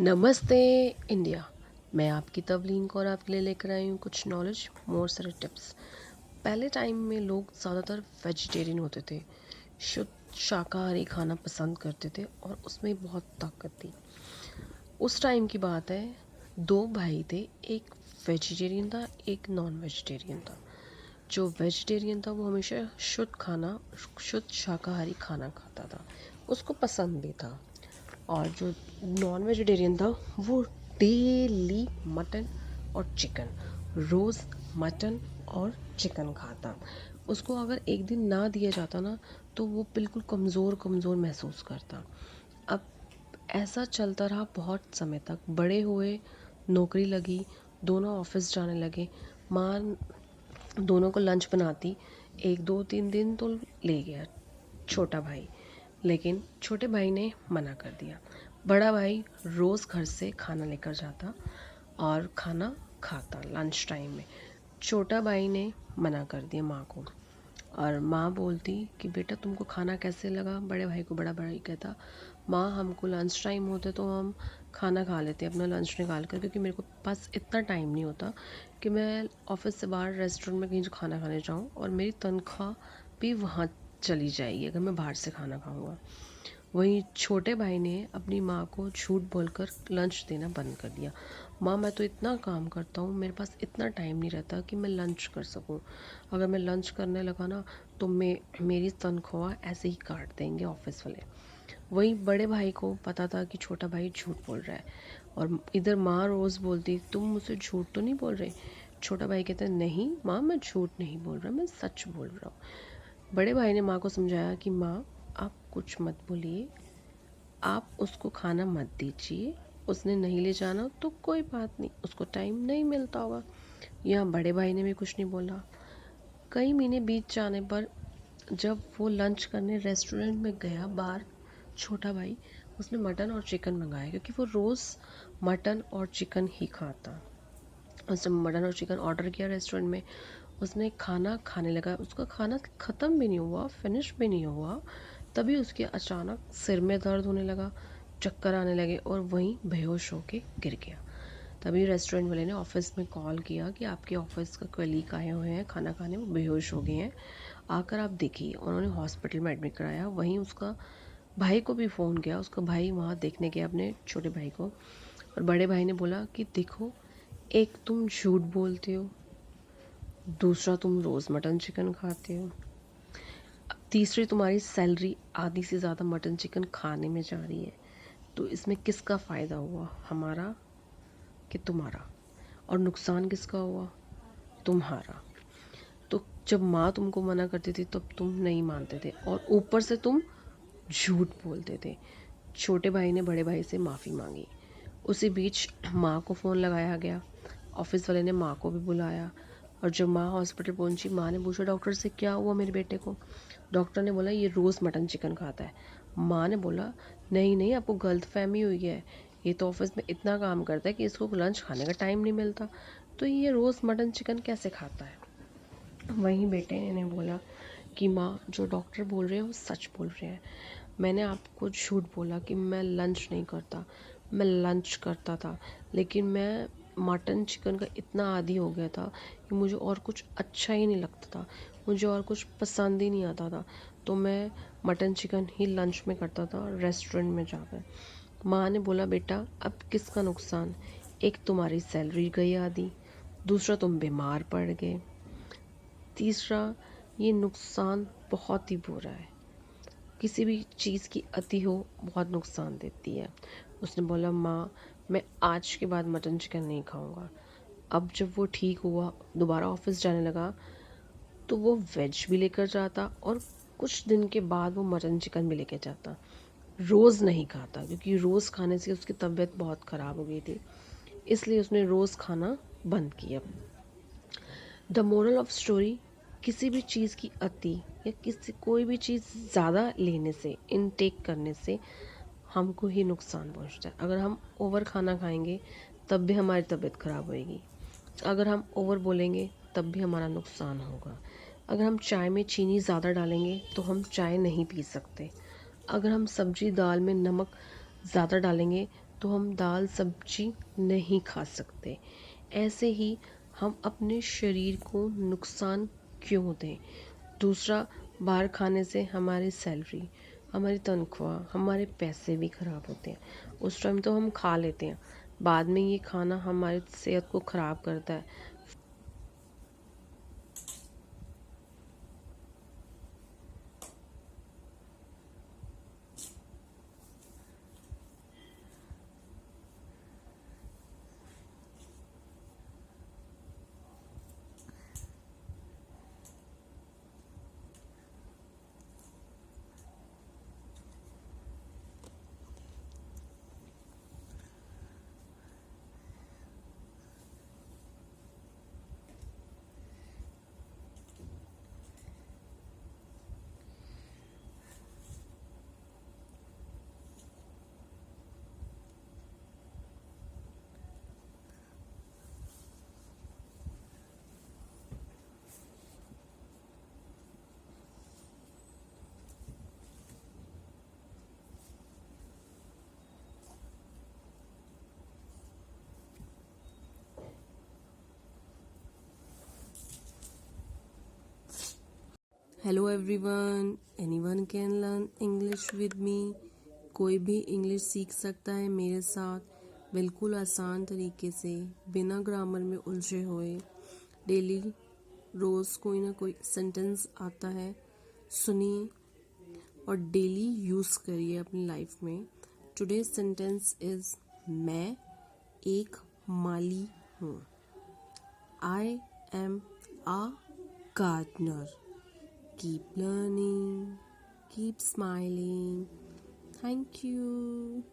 नमस्ते इंडिया। मैं आपकी तवलीन को और आपके लिए लेकर आई हूँ कुछ नॉलेज मोर सारे टिप्स। पहले टाइम में लोग ज़्यादातर वेजिटेरियन होते थे, शुद्ध शाकाहारी खाना पसंद करते थे और उसमें बहुत ताकत थी। उस टाइम की बात है, दो भाई थे, एक वेजिटेरियन था, एक नॉन वेजिटेरियन था। जो वेजिटेरियन था वो हमेशा शुद्ध शाकाहारी खाना खाता था, उसको पसंद भी था। और जो नॉन वेजिटेरियन था वो डेली मटन और चिकन, रोज़ मटन और चिकन खाता। उसको अगर एक दिन ना दिया जाता ना तो वो बिल्कुल कमज़ोर कमज़ोर महसूस करता। अब ऐसा चलता रहा बहुत समय तक, बड़े हुए, नौकरी लगी, दोनों ऑफिस जाने लगे। माँ दोनों को लंच बनाती, एक दो तीन दिन तो ले गया छोटा भाई, लेकिन छोटे भाई ने मना कर दिया। बड़ा भाई रोज़ घर से खाना लेकर जाता और खाना खाता लंच टाइम में। छोटा भाई ने मना कर दिया माँ को, और माँ बोलती कि बेटा तुमको खाना कैसे लगा। बड़े भाई को बड़ा भाई कहता, माँ हमको लंच टाइम होता तो हम खाना खा लेते अपना लंच निकाल कर, क्योंकि मेरे को पास इतना टाइम नहीं होता कि मैं ऑफिस से बाहर रेस्टोरेंट में कहीं जो खाना खाने जाऊँ, और मेरी तनख्वाह भी वहाँ चली जाएगी अगर मैं बाहर से खाना खाऊंगा। वहीं छोटे भाई ने अपनी माँ को झूठ बोलकर लंच देना बंद कर दिया। माँ मैं तो इतना काम करता हूँ, मेरे पास इतना टाइम नहीं रहता कि मैं लंच कर सकूँ। अगर मैं लंच करने लगा ना तो मेरी तनख्वाह ऐसे ही काट देंगे ऑफिस वाले। वहीं बड़े भाई को पता था कि छोटा भाई झूठ बोल रहा है, और इधर माँ रोज़ बोलती तुम मुझसे झूठ तो नहीं बोल रहे। छोटा भाई कहता नहीं माँ मैं झूठ नहीं बोल रहा, मैं सच बोल रहा हूँ। बड़े भाई ने माँ को समझाया कि माँ आप कुछ मत बोलिए, आप उसको खाना मत दीजिए, उसने नहीं ले जाना तो कोई बात नहीं, उसको टाइम नहीं मिलता होगा। यहाँ बड़े भाई ने भी कुछ नहीं बोला। कई महीने बीत जाने पर जब वो लंच करने रेस्टोरेंट में गया बाहर, छोटा भाई उसने मटन और चिकन मंगाया, क्योंकि वो रोज़ मटन और चिकन ही खाता। उसने मटन और चिकन ऑर्डर किया रेस्टोरेंट में। उसने खाना खाने लगा, उसका खाना ख़त्म भी नहीं हुआ, फिनिश भी नहीं हुआ, तभी उसके अचानक सिर में दर्द होने लगा, चक्कर आने लगे और वहीं बेहोश होके गिर गया। तभी रेस्टोरेंट वाले ने ऑफिस में कॉल किया कि आपके ऑफिस का कलीग आए हुए हैं खाना खाने, वो बेहोश हो गए हैं, आकर आप देखिए। उन्होंने हॉस्पिटल में एडमिट कराया। वहीं उसका भाई को भी फ़ोन किया, उसका भाई वहाँ देखने गया अपने छोटे भाई को। और बड़े भाई ने बोला कि देखो, एक तुम झूठ बोलते हो, दूसरा तुम रोज़ मटन चिकन खाते हो, तीसरी तुम्हारी सैलरी आधी से ज़्यादा मटन चिकन खाने में जा रही है, तो इसमें किसका फ़ायदा हुआ, हमारा कि तुम्हारा? और नुकसान किसका हुआ, तुम्हारा। तो जब माँ तुमको मना करती थी तब तुम नहीं मानते थे, और ऊपर से तुम झूठ बोलते थे। छोटे भाई ने बड़े भाई से माफ़ी मांगी। उसी बीच माँ को फ़ोन लगाया गया, ऑफिस वाले ने माँ को भी बुलाया। और जब माँ हॉस्पिटल पहुंची, माँ ने पूछा डॉक्टर से क्या हुआ मेरे बेटे को। डॉक्टर ने बोला ये रोज़ मटन चिकन खाता है। माँ ने बोला नहीं नहीं, आपको गलत फहमी हुई है, ये तो ऑफिस में इतना काम करता है कि इसको लंच खाने का टाइम नहीं मिलता, तो ये रोज़ मटन चिकन कैसे खाता है। वहीं बेटे ने बोला कि माँ जो डॉक्टर बोल रहे हैं वो सच बोल रहे हैं, मैंने आपको झूठ बोला कि मैं लंच नहीं करता, मैं लंच करता था, लेकिन मैं मटन चिकन का इतना आदी हो गया था कि मुझे और कुछ अच्छा ही नहीं लगता था, मुझे और कुछ पसंद ही नहीं आता था, तो मैं मटन चिकन ही लंच में करता था रेस्टोरेंट में जाकर। माँ ने बोला बेटा अब किसका नुकसान, एक तुम्हारी सैलरी गई आधी, दूसरा तुम बीमार पड़ गए, तीसरा ये नुकसान बहुत ही बुरा है। किसी भी चीज़ की अति हो बहुत नुकसान देती है। उसने बोला माँ मैं आज के बाद मटन चिकन नहीं खाऊंगा। अब जब वो ठीक हुआ, दोबारा ऑफिस जाने लगा, तो वो वेज भी लेकर जाता और कुछ दिन के बाद वो मटन चिकन भी लेकर जाता। रोज़ नहीं खाता, क्योंकि रोज़ खाने से उसकी तबीयत बहुत ख़राब हो गई थी, इसलिए उसने रोज़ खाना बंद किया। द मोरल ऑफ स्टोरी, किसी भी चीज़ की अति या किसी कोई भी चीज़ ज़्यादा लेने से, इनटेक करने से हमको ही नुकसान पहुंचता है। अगर हम ओवर खाना खाएंगे तब भी हमारी तबीयत ख़राब होएगी, अगर हम ओवर बोलेंगे तब भी हमारा नुकसान होगा। अगर हम चाय में चीनी ज़्यादा डालेंगे तो हम चाय नहीं पी सकते, अगर हम सब्जी दाल में नमक ज़्यादा डालेंगे तो हम दाल सब्जी नहीं खा सकते। ऐसे ही हम अपने शरीर को नुकसान क्यों दें? दूसरा, बाहर खाने से हमारी सैलरी, हमारी तनख्वाह, हमारे पैसे भी ख़राब होते हैं। उस टाइम तो हम खा लेते हैं, बाद में ये खाना हमारी सेहत को ख़राब करता है। Hello everyone, anyone can learn English with me. कोई भी इंग्लिश सीख सकता है मेरे साथ, बिल्कुल आसान तरीके से, बिना ग्रामर में उलझे हुए। डेली रोज़ कोई ना कोई सेंटेंस आता है, सुनिए और डेली यूज़ करिए अपनी लाइफ में। टुडे सेंटेंस इज़ मैं एक माली हूँ। I am a gardener. Keep learning, keep smiling. Thank you.